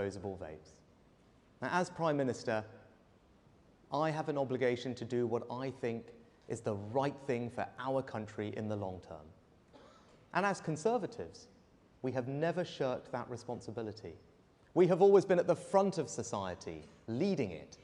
disposable vapes. Now, as Prime Minister, I have an obligation to do what I think is the right thing for our country in the long term. And as Conservatives, we have never shirked that responsibility. We have always been at the front of society, leading it.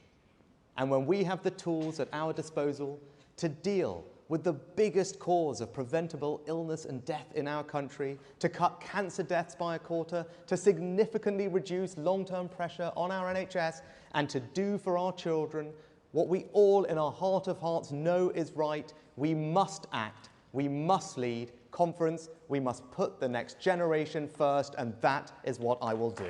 And when we have the tools at our disposal to deal with the biggest cause of preventable illness and death in our country, to cut cancer deaths by a quarter, to significantly reduce long-term pressure on our NHS, and to do for our children what we all in our heart of hearts know is right, we must act, we must lead. Conference, we must put the next generation first, and that is what I will do.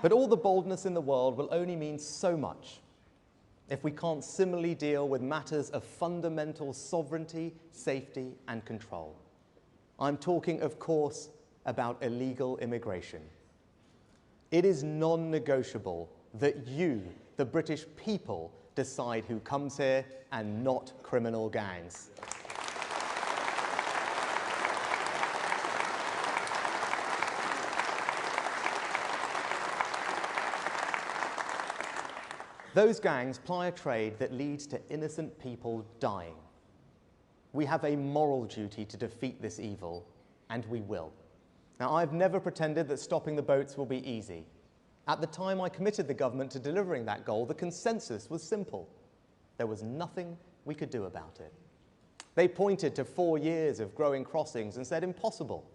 But all the boldness in the world will only mean so much if we can't similarly deal with matters of fundamental sovereignty, safety, and control. I'm talking, of course, about illegal immigration. It is non-negotiable that you, the British people, decide who comes here and not criminal gangs. Those gangs ply a trade that leads to innocent people dying. We have a moral duty to defeat this evil, and we will. Now, I've never pretended that stopping the boats will be easy. At the time I committed the government to delivering that goal, the consensus was simple. There was nothing we could do about it. They pointed to 4 years of growing crossings and said impossible.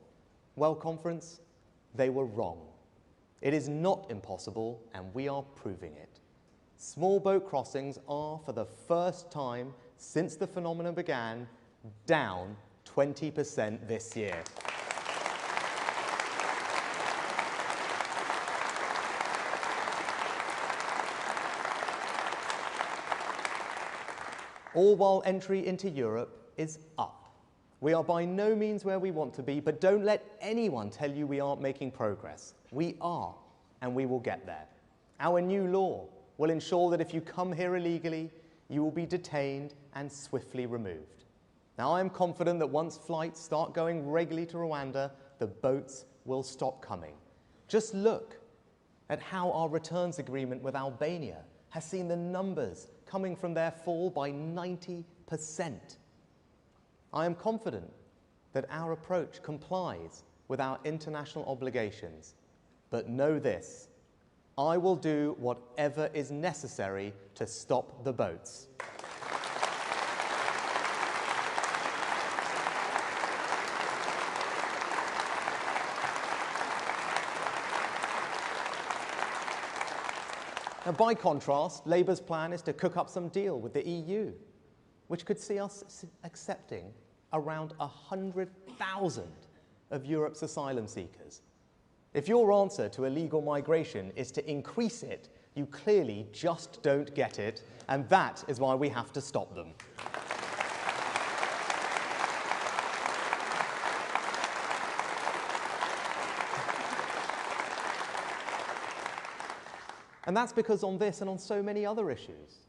Well, conference, they were wrong. It is not impossible, and we are proving it. Small boat crossings are, for the first time since the phenomenon began, down 20% this year. All while entry into Europe is up. We are by no means where we want to be, but don't let anyone tell you we aren't making progress. We are, and we will get there. Our new law will ensure that if you come here illegally, you will be detained and swiftly removed. Now, I am confident that once flights start going regularly to Rwanda, the boats will stop coming. Just look at how our returns agreement with Albania has seen the numbers coming from there fall by 90%. I am confident that our approach complies with our international obligations. But know this, I will do whatever is necessary to stop the boats. Now, by contrast, Labour's plan is to cook up some deal with the EU, which could see us accepting around 100,000 of Europe's asylum seekers. If your answer to illegal migration is to increase it, you clearly just don't get it, and that is why we have to stop them. And that's because on this and on so many other issues,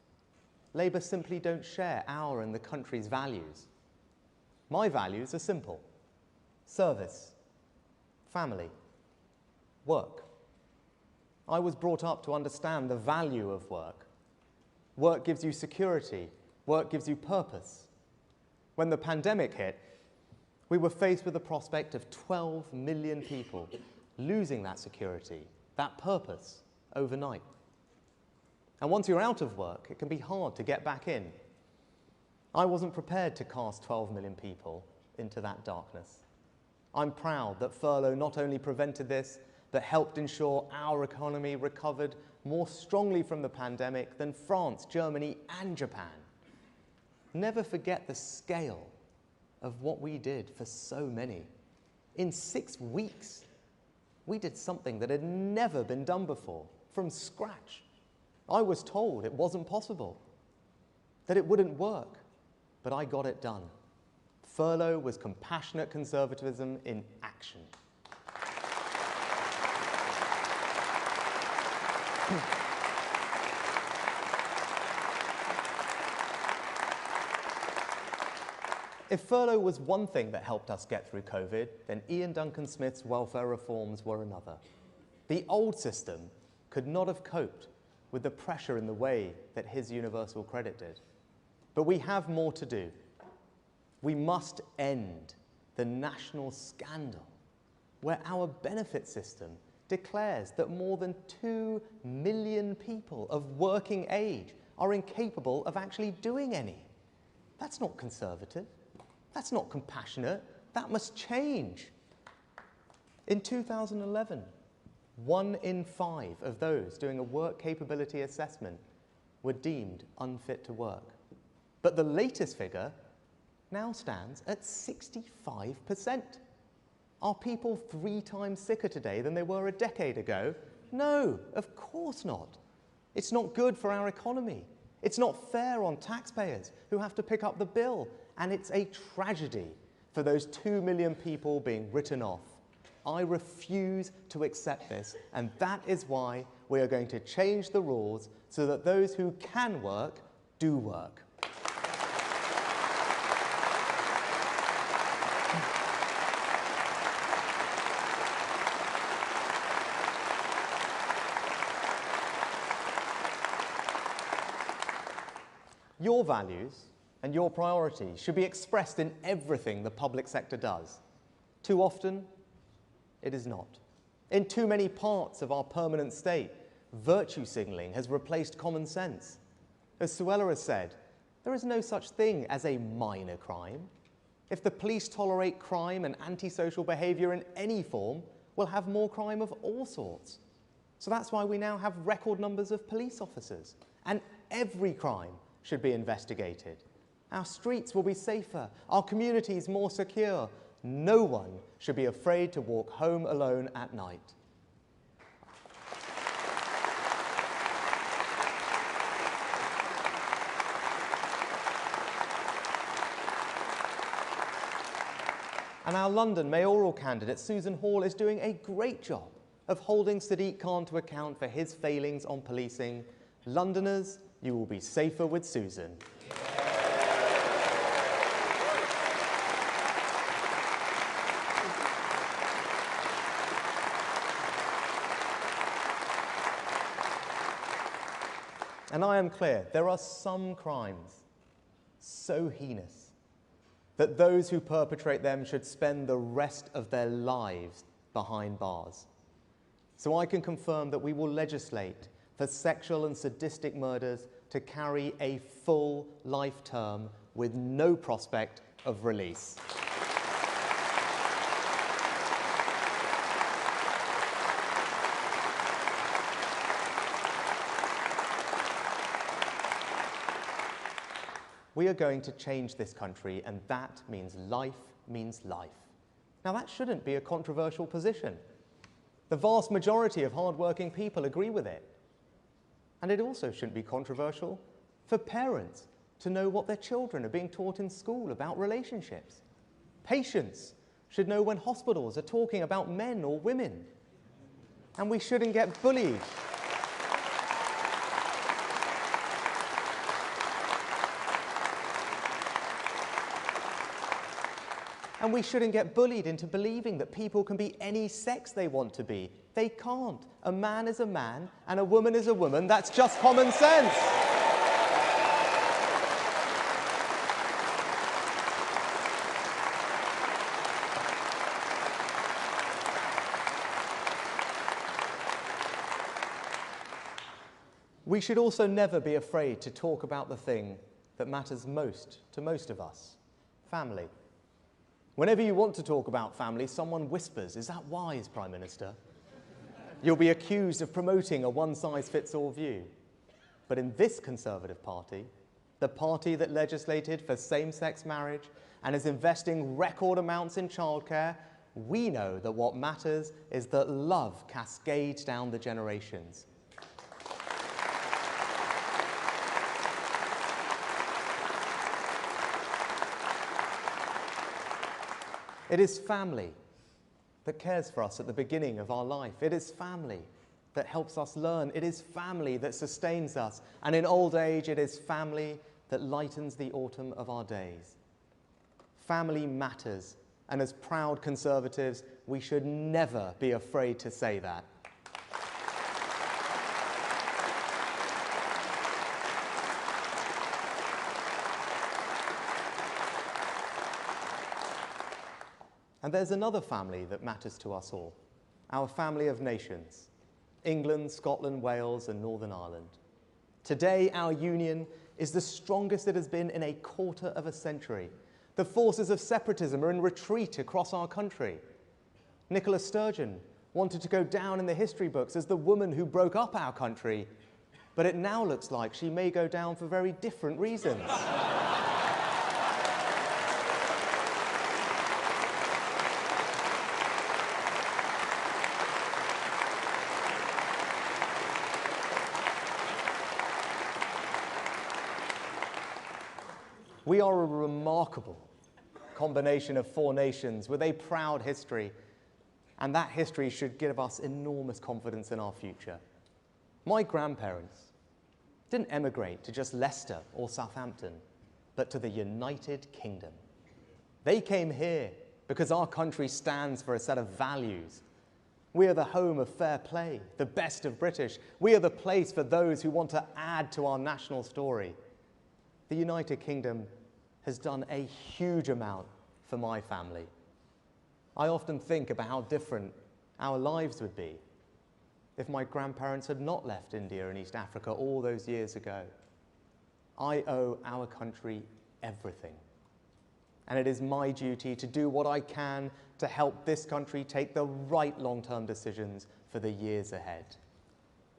Labour simply don't share our and the country's values. My values are simple: service, family, work. I was brought up to understand the value of work. Work gives you security. Work gives you purpose. When the pandemic hit, we were faced with the prospect of 12 million people losing that security, that purpose, overnight. And once you're out of work, it can be hard to get back in. I wasn't prepared to cast 12 million people into that darkness. I'm proud that furlough not only prevented this, but helped ensure our economy recovered more strongly from the pandemic than France, Germany, and Japan. Never forget the scale of what we did for so many. In 6 weeks, we did something that had never been done before, from scratch. I was told it wasn't possible, that it wouldn't work, but I got it done. Furlough was compassionate conservatism in action. If furlough was one thing that helped us get through COVID, then Ian Duncan Smith's welfare reforms were another. The old system could not have coped with the pressure in the way that his universal credit did. But we have more to do. We must end the national scandal where our benefit system declares that more than 2 million people of working age are incapable of actually doing any. That's not conservative. That's not compassionate. That must change. In 2011, 1 in 5 of those doing a work capability assessment were deemed unfit to work. But the latest figure now stands at 65%. Are people 3 times sicker today than they were a decade ago? No, of course not. It's not good for our economy. It's not fair on taxpayers who have to pick up the bill. And it's a tragedy for those 2 million people being written off. I refuse to accept this, and that is why we are going to change the rules so that those who can work, do work. Your values and your priorities should be expressed in everything the public sector does. Too often, it is not. In too many parts of our permanent state, virtue signalling has replaced common sense. As Suella has said, there is no such thing as a minor crime. If the police tolerate crime and antisocial behaviour in any form, we'll have more crime of all sorts. So that's why we now have record numbers of police officers. And every crime should be investigated. Our streets will be safer, our communities more secure. No one should be afraid to walk home alone at night. And our London mayoral candidate, Susan Hall, is doing a great job of holding Sadiq Khan to account for his failings on policing. Londoners, you will be safer with Susan. And I am clear, there are some crimes so heinous that those who perpetrate them should spend the rest of their lives behind bars. So I can confirm that we will legislate for sexual and sadistic murders to carry a full life term with no prospect of release. We are going to change this country, and that means life means life. Now, that shouldn't be a controversial position. The vast majority of hard-working people agree with it. And it also shouldn't be controversial for parents to know what their children are being taught in school about relationships. Patients should know when hospitals are talking about men or women. And we shouldn't get bullied. And we shouldn't get bullied into believing that people can be any sex they want to be. They can't. A man is a man and a woman is a woman. That's just common sense. We should also never be afraid to talk about the thing that matters most to most of us, family. Whenever you want to talk about family, someone whispers, "Is that wise, Prime Minister?" You'll be accused of promoting a one-size-fits-all view. But in this Conservative Party, the party that legislated for same-sex marriage and is investing record amounts in childcare, we know that what matters is that love cascades down the generations. It is family that cares for us at the beginning of our life. It is family that helps us learn. It is family that sustains us. And in old age, it is family that lightens the autumn of our days. Family matters, and as proud Conservatives, we should never be afraid to say that. And there's another family that matters to us all, our family of nations, England, Scotland, Wales, and Northern Ireland. Today, our union is the strongest it has been in a quarter of a century. The forces of separatism are in retreat across our country. Nicola Sturgeon wanted to go down in the history books as the woman who broke up our country, but it now looks like she may go down for very different reasons. We are a remarkable combination of four nations with a proud history, and that history should give us enormous confidence in our future. My grandparents didn't emigrate to just Leicester or Southampton, but to the United Kingdom. They came here because our country stands for a set of values. We are the home of fair play, the best of British. We are the place for those who want to add to our national story. The United Kingdom has done a huge amount for my family. I often think about how different our lives would be if my grandparents had not left India and East Africa all those years ago. I owe our country everything. And it is my duty to do what I can to help this country take the right long-term decisions for the years ahead.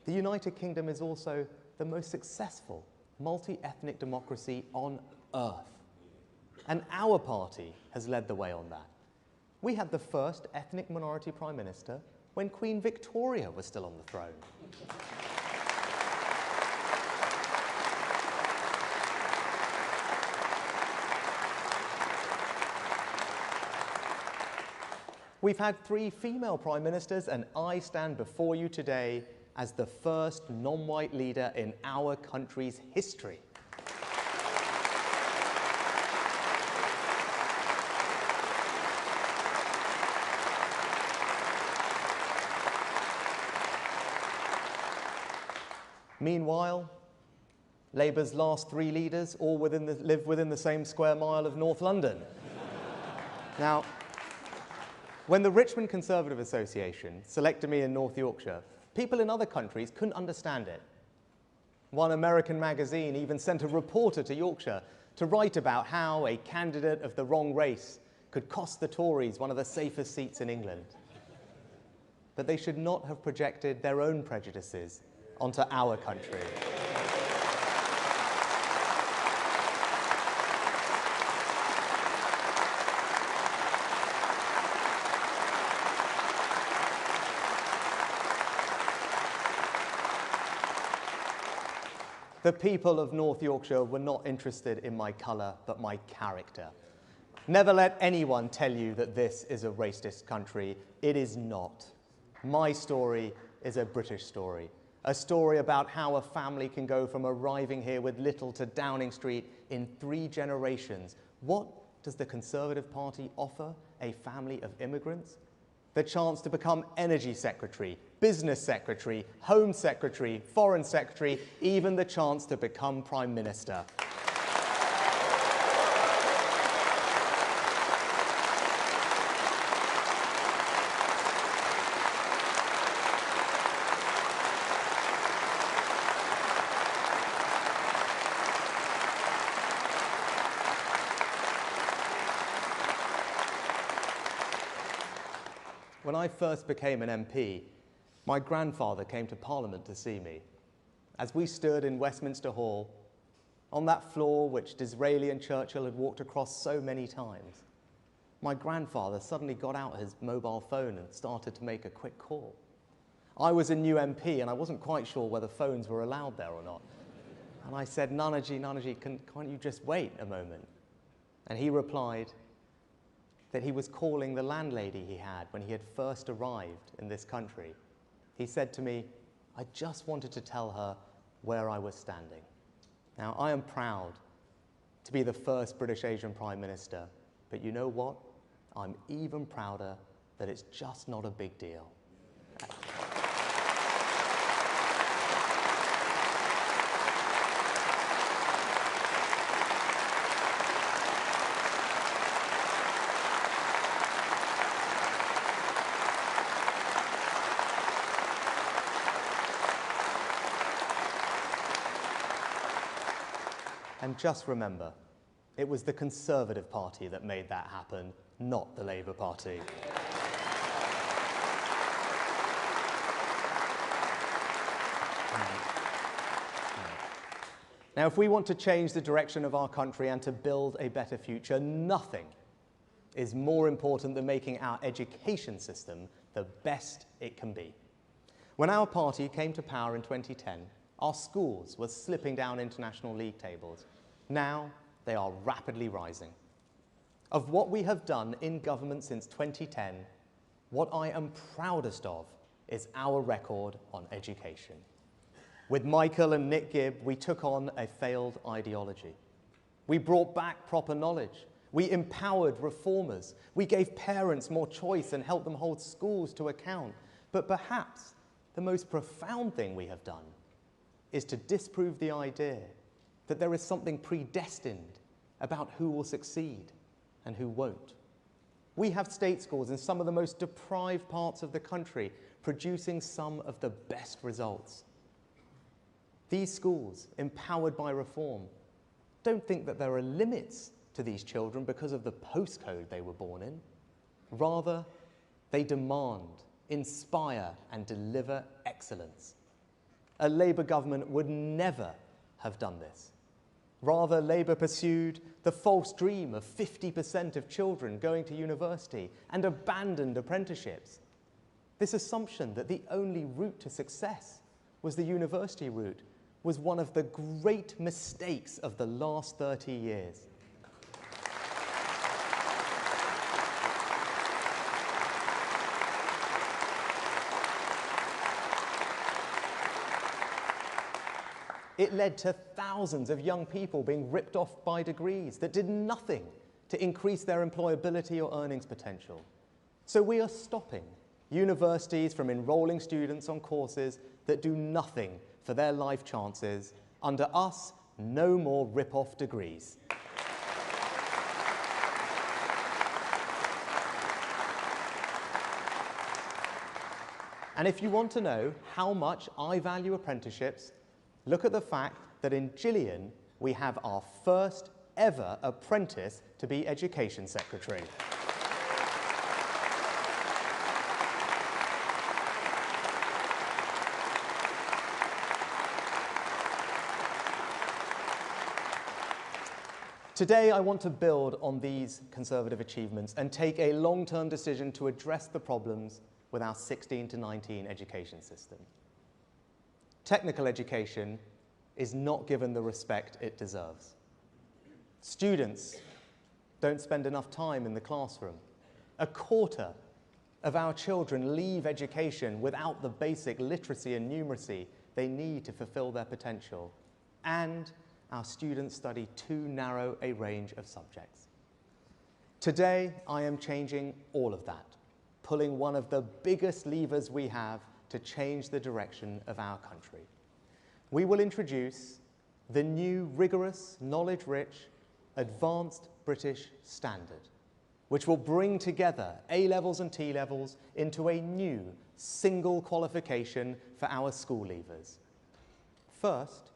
The United Kingdom is also the most successful multi-ethnic democracy on earth. And our party has led the way on that. We had the first ethnic minority prime minister when Queen Victoria was still on the throne. We've had 3 female prime ministers, and I stand before you today as the first non-white leader in our country's history. Meanwhile, Labour's last 3 leaders all live within the same square mile of North London. Now, when the Richmond Conservative Association selected me in North Yorkshire, people in other countries couldn't understand it. One American magazine even sent a reporter to Yorkshire to write about how a candidate of the wrong race could cost the Tories one of the safest seats in England. But they should not have projected their own prejudices onto our country. The people of North Yorkshire were not interested in my colour, but my character. Never let anyone tell you that this is a racist country. It is not. My story is a British story. A story about how a family can go from arriving here with little to Downing Street in 3 generations. What does the Conservative Party offer a family of immigrants? The chance to become Energy Secretary, Business Secretary, Home Secretary, Foreign Secretary, even the chance to become Prime Minister. When I first became an MP, my grandfather came to Parliament to see me. As we stood in Westminster Hall, on that floor which Disraeli and Churchill had walked across so many times, my grandfather suddenly got out his mobile phone and started to make a quick call. I was a new MP and I wasn't quite sure whether phones were allowed there or not. And I said, Nanaji, can't you just wait a moment? And he replied that he was calling the landlady he had when he had first arrived in this country. He said to me, I just wanted to tell her where I was standing. Now, I am proud to be the first British Asian Prime Minister But you know what? I'm even prouder that it's just not a big deal. And just remember, it was the Conservative Party that made that happen, not the Labour Party. Now, if we want to change the direction of our country and to build a better future, nothing is more important than making our education system the best it can be. When our party came to power in 2010, our schools were slipping down international league tables. Now, they are rapidly rising. Of what we have done in government since 2010, what I am proudest of is our record on education. With Michael and Nick Gibb, we took on a failed ideology. We brought back proper knowledge. We empowered reformers. We gave parents more choice and helped them hold schools to account. But perhaps the most profound thing we have done is to disprove the idea that there is something predestined about who will succeed and who won't. We have state schools in some of the most deprived parts of the country producing some of the best results. These schools, empowered by reform, don't think that there are limits to these children because of the postcode they were born in. Rather, they demand, inspire, and deliver excellence. A Labour government would never have done this. Rather, Labour pursued the false dream of 50% of children going to university and abandoned apprenticeships. This assumption that the only route to success was the university route was one of the great mistakes of the last 30 years. It led to thousands of young people being ripped off by degrees that did nothing to increase their employability or earnings potential. So we are stopping universities from enrolling students on courses that do nothing for their life chances. Under us, no more rip-off degrees. And if you want to know how much I value apprenticeships, look at the fact that in Gillian, we have our first ever apprentice to be Education Secretary. Today, I want to build on these Conservative achievements and take a long-term decision to address the problems with our 16 to 19 education system. Technical education is not given the respect it deserves. Students don't spend enough time in the classroom. A quarter of our children leave education without the basic literacy and numeracy they need to fulfill their potential. And our students study too narrow a range of subjects. Today, I am changing all of that, pulling one of the biggest levers we have to change the direction of our country. We will introduce the new rigorous, knowledge-rich, advanced British standard, which will bring together A-levels and T-levels into a new single qualification for our school leavers. First,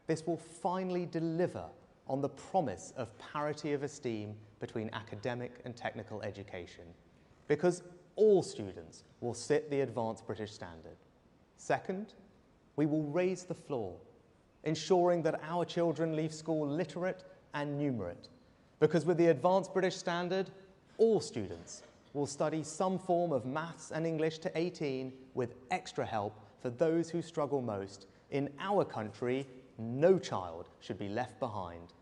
this will finally deliver on the promise of parity of esteem between academic and technical education, because all students will sit the advanced British standard. Second, we will raise the floor, ensuring that our children leave school literate and numerate, because with the advanced British standard, all students will study some form of maths and English to 18 with extra help for those who struggle most. In our country, no child should be left behind.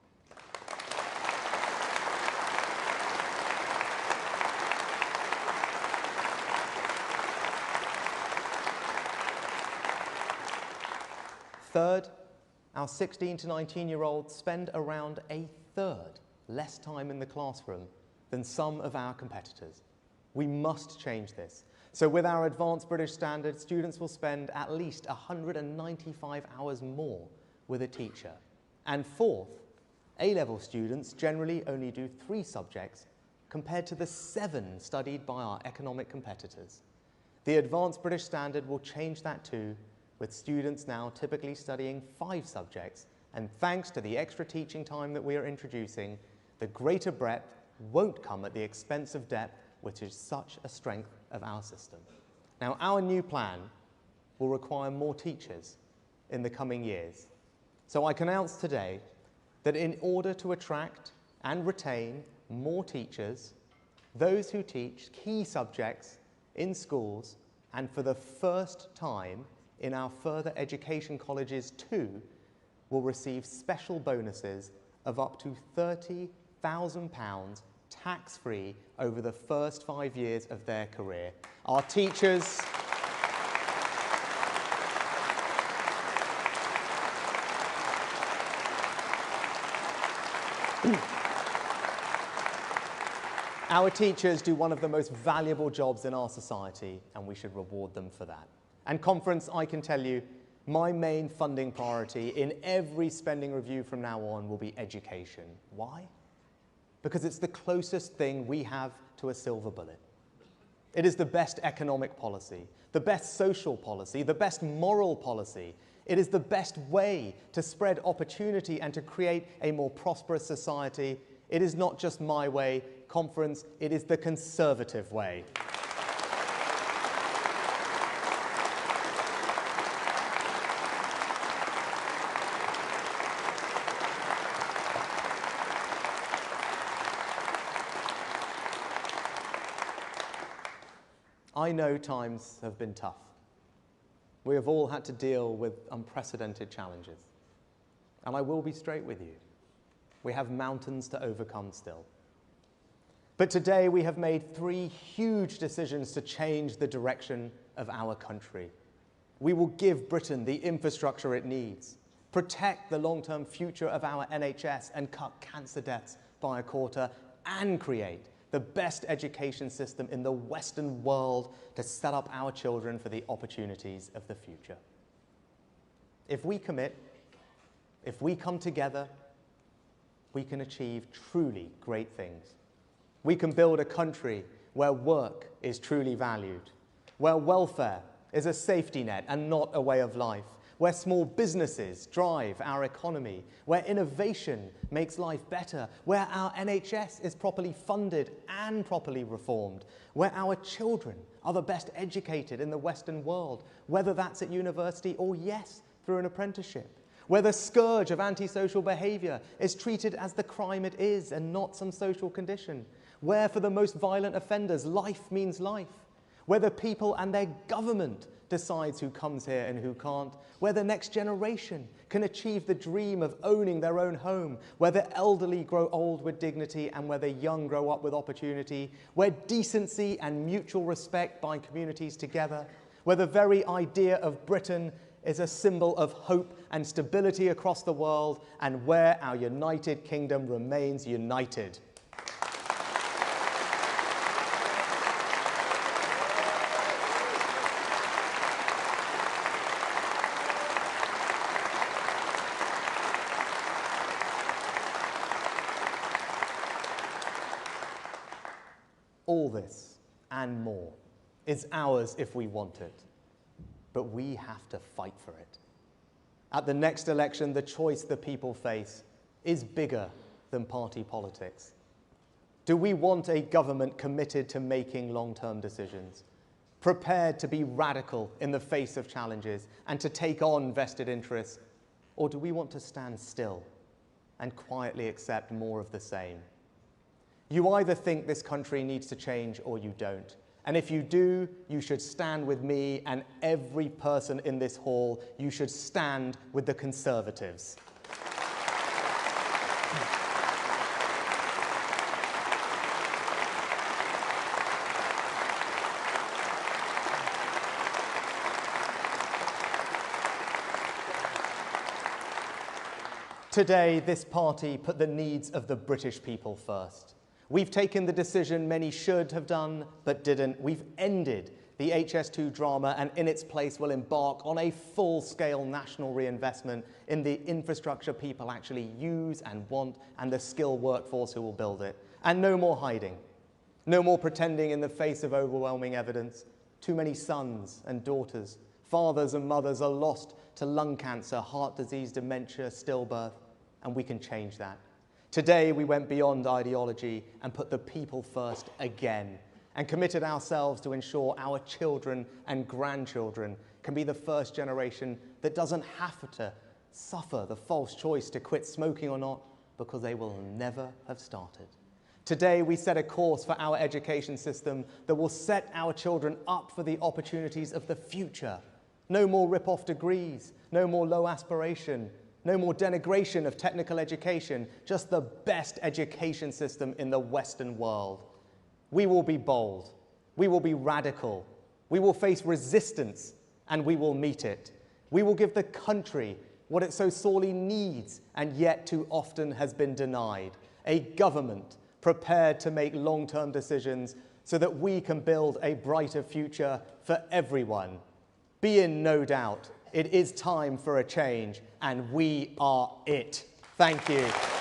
Third, our 16 to 19-year-olds spend around a third less time in the classroom than some of our competitors. We must change this. So with our advanced British standard, students will spend at least 195 hours more with a teacher. And fourth, A-level students generally only do 3 subjects compared to the 7 studied by our economic competitors. The advanced British standard will change that too, with students now typically studying 5 subjects, and thanks to the extra teaching time that we are introducing, the greater breadth won't come at the expense of depth, which is such a strength of our system. Now, our new plan will require more teachers in the coming years. So I can announce today that in order to attract and retain more teachers, those who teach key subjects in schools and for the first time in our further education colleges too, will receive special bonuses of up to £30,000 tax-free over the first 5 years of their career. Our teachers Our teachers do one of the most valuable jobs in our society, and we should reward them for that. And conference, I can tell you, my main funding priority in every spending review from now on will be education. Why? Because it's the closest thing we have to a silver bullet. It is the best economic policy, the best social policy, the best moral policy. It is the best way to spread opportunity and to create a more prosperous society. It is not just my way, conference, it is the Conservative way. I know times have been tough. We have all had to deal with unprecedented challenges. And I will be straight with you. We have mountains to overcome still. But today we have made 3 huge decisions to change the direction of our country. We will give Britain the infrastructure it needs, protect the long-term future of our NHS and cut cancer deaths by a quarter, and create the best education system in the Western world to set up our children for the opportunities of the future. If we commit, if we come together, we can achieve truly great things. We can build a country where work is truly valued, where welfare is a safety net and not a way of life, where small businesses drive our economy, where innovation makes life better, where our NHS is properly funded and properly reformed, where our children are the best educated in the Western world, whether that's at university or, yes, through an apprenticeship, where the scourge of antisocial behaviour is treated as the crime it is and not some social condition, where for the most violent offenders life means life, where the people and their government decides who comes here and who can't, where the next generation can achieve the dream of owning their own home, where the elderly grow old with dignity and where the young grow up with opportunity, where decency and mutual respect bind communities together, where the very idea of Britain is a symbol of hope and stability across the world, and where our United Kingdom remains united. All this and more is ours if we want it, but we have to fight for it. At the next election, the choice the people face is bigger than party politics. Do we want a government committed to making long-term decisions, prepared to be radical in the face of challenges and to take on vested interests, or do we want to stand still and quietly accept more of the same? You either think this country needs to change or you don't. And if you do, you should stand with me and every person in this hall. You should stand with the Conservatives. Today, this party put the needs of the British people first. We've taken the decision many should have done but didn't. We've ended the HS2 drama and in its place will embark on a full-scale national reinvestment in the infrastructure people actually use and want and the skilled workforce who will build it. And no more hiding. No more pretending in the face of overwhelming evidence. Too many sons and daughters, fathers and mothers are lost to lung cancer, heart disease, dementia, stillbirth, and we can change that. Today, we went beyond ideology and put the people first again and committed ourselves to ensure our children and grandchildren can be the first generation that doesn't have to suffer the false choice to quit smoking or not because they will never have started. Today, we set a course for our education system that will set our children up for the opportunities of the future. No more rip-off degrees, no more low aspiration, no more denigration of technical education, just the best education system in the Western world. We will be bold, we will be radical, we will face resistance, and we will meet it. We will give the country what it so sorely needs and yet too often has been denied. A government prepared to make long-term decisions so that we can build a brighter future for everyone. Be in no doubt, it is time for a change, and we are it. Thank you.